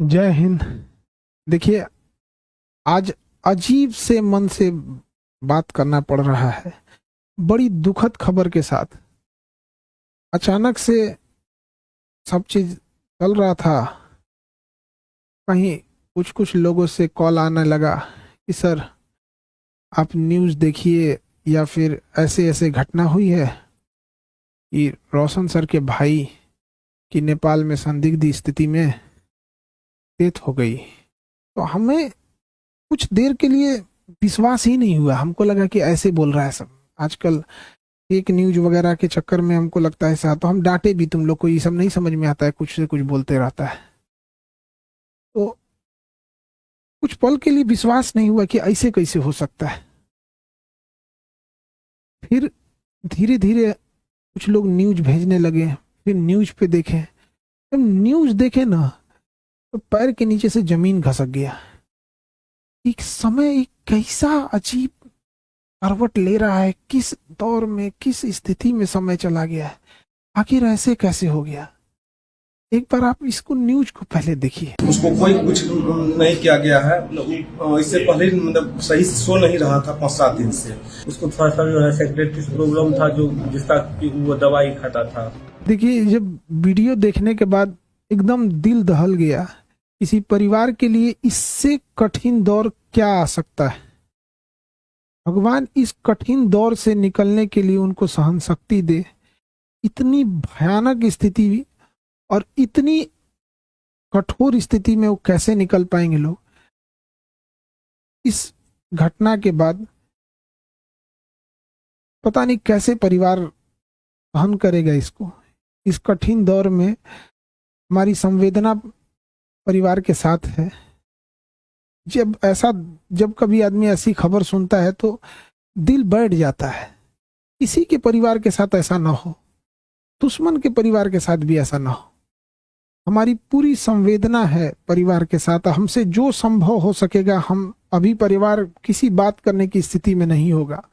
जय हिंद। देखिए, आज अजीब से मन से बात करना पड़ रहा है। बड़ी दुखद खबर के साथ अचानक से सब चीज चल रहा था। कहीं कुछ कुछ लोगों से कॉल आने लगा कि सर आप न्यूज़ देखिए, या फिर ऐसे ऐसे घटना हुई है कि रोशन सर के भाई की नेपाल में संदिग्ध स्थिति में डेथ हो गई। तो हमें कुछ देर के लिए विश्वास ही नहीं हुआ। हमको लगा कि ऐसे बोल रहा है सब। आजकल फेक न्यूज वगैरह के चक्कर में हमको लगता है ऐसा, तो हम डांटे भी, तुम लोग को ये सब नहीं समझ में आता है, कुछ से कुछ बोलते रहता है। तो कुछ पल के लिए विश्वास नहीं हुआ कि ऐसे कैसे हो सकता है। फिर धीरे धीरे कुछ लोग न्यूज भेजने लगे, फिर न्यूज पे देखे। जब न्यूज देखे ना, तो पैर के नीचे से जमीन खसक गया। एक समय एक कैसा अजीब करवट ले रहा है, किस दौर में, किस स्थिति में समय चला गया है, आखिर ऐसे कैसे हो गया। एक बार आप इसको न्यूज को पहले देखिए। उसको कोई कुछ नहीं किया गया है। इससे पहले मतलब सही से सो नहीं रहा था 5-7 दिन से। उसको थोड़ा सा जो है सेक्रेटरी प्रॉब्लम था, जो जिसका वो दवाई खाता था। देखिए, जब वीडियो देखने के बाद एकदम दिल दहल गया। किसी परिवार के लिए इससे कठिन दौर क्या आ सकता है। भगवान इस कठिन दौर से निकलने के लिए उनको सहन शक्ति दे। इतनी भयानक स्थिति और इतनी कठोर स्थिति में वो कैसे निकल पाएंगे लोग। इस घटना के बाद पता नहीं कैसे परिवार सहन करेगा इसको। इस कठिन दौर में हमारी संवेदना परिवार के साथ है। जब कभी आदमी ऐसी खबर सुनता है तो दिल बैठ जाता है। किसी के परिवार के साथ ऐसा ना हो, दुश्मन के परिवार के साथ भी ऐसा ना हो। हमारी पूरी संवेदना है परिवार के साथ। हमसे जो संभव हो सकेगा, हम अभी परिवार किसी बात करने की स्थिति में नहीं होगा।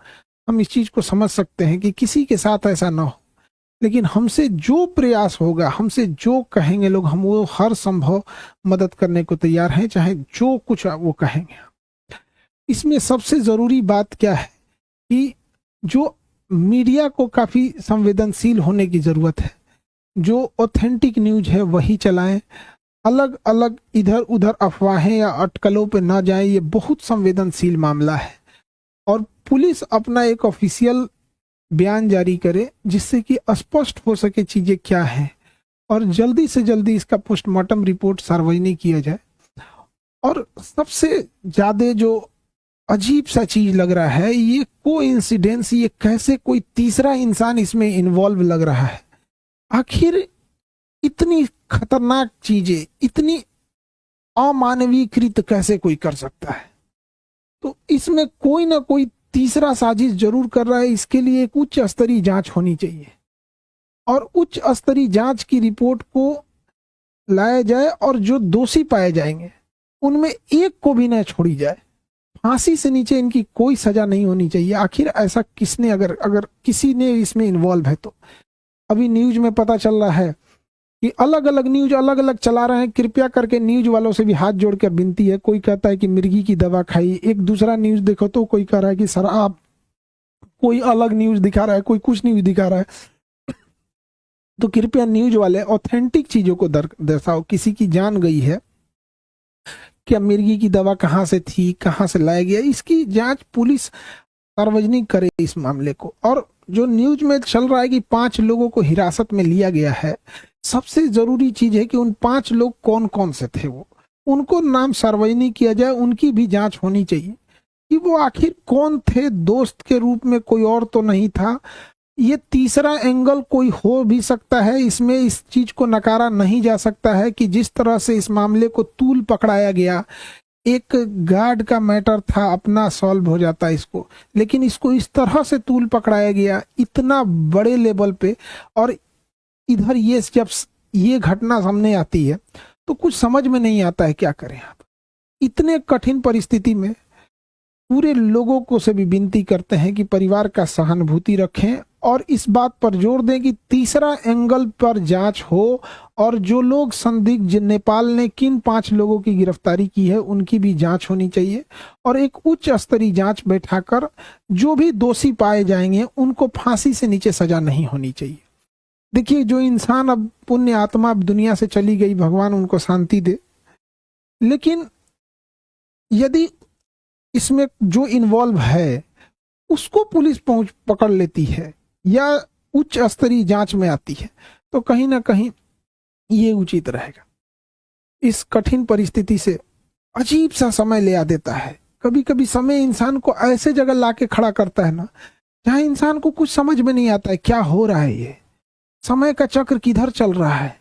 हम इस चीज को समझ सकते हैं कि किसी के साथ ऐसा ना हो, लेकिन हमसे जो प्रयास होगा, हमसे जो कहेंगे लोग, हम वो हर संभव मदद करने को तैयार हैं, चाहे जो कुछ वो कहेंगे। इसमें सबसे जरूरी बात क्या है कि जो मीडिया को काफी संवेदनशील होने की जरूरत है। जो ऑथेंटिक न्यूज है वही चलाएं। अलग अलग इधर उधर अफवाहें या अटकलों पे ना जाएं। ये बहुत संवेदनशील मामला है। और पुलिस अपना एक ऑफिशियल बयान जारी करे जिससे कि स्पष्ट हो सके चीजें क्या हैं, और जल्दी से जल्दी इसका पोस्टमार्टम रिपोर्ट सार्वजनिक किया जाए। और सबसे ज्यादा जो अजीब सा चीज लग रहा है, ये कोइंसिडेंस, ये कैसे कोई तीसरा इंसान इसमें इन्वॉल्व लग रहा है। आखिर इतनी खतरनाक चीजें, इतनी अमानवीकृत कैसे कोई कर सकता है। तो इसमें कोई ना कोई तीसरा साजिश जरूर कर रहा है। इसके लिए एक उच्च स्तरीय जांच होनी चाहिए, और उच्च स्तरीय जांच की रिपोर्ट को लाया जाए, और जो दोषी पाए जाएंगे उनमें एक को भी न छोड़ी जाए। फांसी से नीचे इनकी कोई सजा नहीं होनी चाहिए। आखिर ऐसा किसने, अगर किसी ने इसमें इन्वॉल्व है तो। अभी न्यूज में पता चल रहा है कि अलग अलग न्यूज अलग अलग चला रहे हैं। कृपया करके न्यूज वालों से भी हाथ जोड़ कर विनती है। कोई कहता है कि मिर्गी की दवा खाई, एक दूसरा न्यूज देखो तो कोई कह रहा है कि शराब, कोई अलग न्यूज दिखा रहा है, कोई कुछ न्यूज दिखा रहा है। तो कृपया न्यूज वाले ऑथेंटिक चीजों को दर्शाओ। किसी की जान गई है, क्या मिर्गी की दवा कहाँ से थी, कहाँ से लाया गया, इसकी जांच पुलिस सार्वजनिक करे इस मामले को। और जो न्यूज में चल रहा है कि 5 लोगों को हिरासत में लिया गया है, सबसे जरूरी चीज है कि उन 5 लोग कौन कौन से थे, वो उनको नाम सार्वजनिक किया जाए। उनकी भी जांच होनी चाहिए कि वो आखिर कौन थे। दोस्त के रूप में कोई और तो नहीं था। ये तीसरा एंगल कोई हो भी सकता है इसमें। इस चीज को नकारा नहीं जा सकता है कि जिस तरह से इस मामले को तूल पकड़ाया गया, एक गार्ड का मैटर था, अपना सॉल्व हो जाता इसको, लेकिन इसको इस तरह से तूल पकड़ाया गया इतना बड़े लेवल पे। और इधर ये जब ये घटना सामने आती है तो कुछ समझ में नहीं आता है क्या करें आप। इतने कठिन परिस्थिति में पूरे लोगों को से भी विनती करते हैं कि परिवार का सहानुभूति रखें और इस बात पर जोर दें कि तीसरा एंगल पर जांच हो और जो लोग संदिग्ध नेपाल ने किन 5 लोगों की गिरफ्तारी की है उनकी भी जांच होनी चाहिए और एक उच्च स्तरीय जांच बैठाकर जो भी दोषी पाए जाएंगे उनको फांसी से नीचे सजा नहीं होनी चाहिए। देखिए, जो इंसान अब पुण्य आत्मा अब दुनिया से चली गई, भगवान उनको शांति दे, लेकिन यदि इसमें जो इन्वॉल्व है उसको पुलिस पकड़ लेती है या उच्च स्तरीय जांच में आती है तो कहीं ना कहीं ये उचित रहेगा। इस कठिन परिस्थिति से अजीब सा समय ले आ देता है। कभी कभी समय इंसान को ऐसे जगह लाके खड़ा करता है ना, जहां इंसान को कुछ समझ में नहीं आता है क्या हो रहा है, ये समय का चक्र किधर चल रहा है,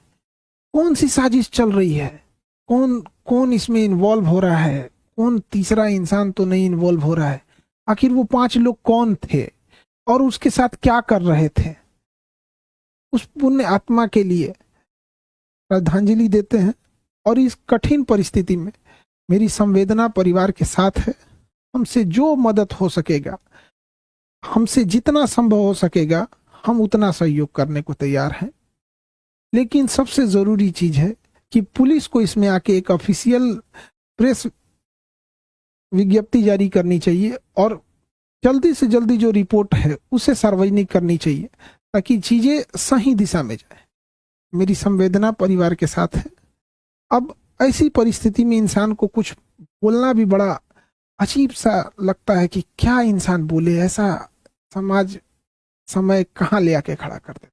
कौन सी साजिश चल रही है, कौन कौन इसमें इन्वॉल्व हो रहा है, कौन तीसरा इंसान तो नहीं इन्वॉल्व हो रहा है, आखिर वो 5 लोग कौन थे और उसके साथ क्या कर रहे थे। उस पुण्य आत्मा के लिए श्रद्धांजलि देते हैं और इस कठिन परिस्थिति में मेरी संवेदना परिवार के साथ है। हमसे जो मदद हो सकेगा, हमसे जितना संभव हो सकेगा, हम उतना सहयोग करने को तैयार हैं। लेकिन सबसे जरूरी चीज है कि पुलिस को इसमें आके एक ऑफिशियल प्रेस विज्ञप्ति जारी करनी चाहिए और जल्दी से जल्दी जो रिपोर्ट है उसे सार्वजनिक करनी चाहिए ताकि चीजें सही दिशा में जाए। मेरी संवेदना परिवार के साथ है। अब ऐसी परिस्थिति में इंसान को कुछ बोलना भी बड़ा अजीब सा लगता है कि क्या इंसान बोले, ऐसा समाज समय कहाँ ले आके खड़ा कर देता।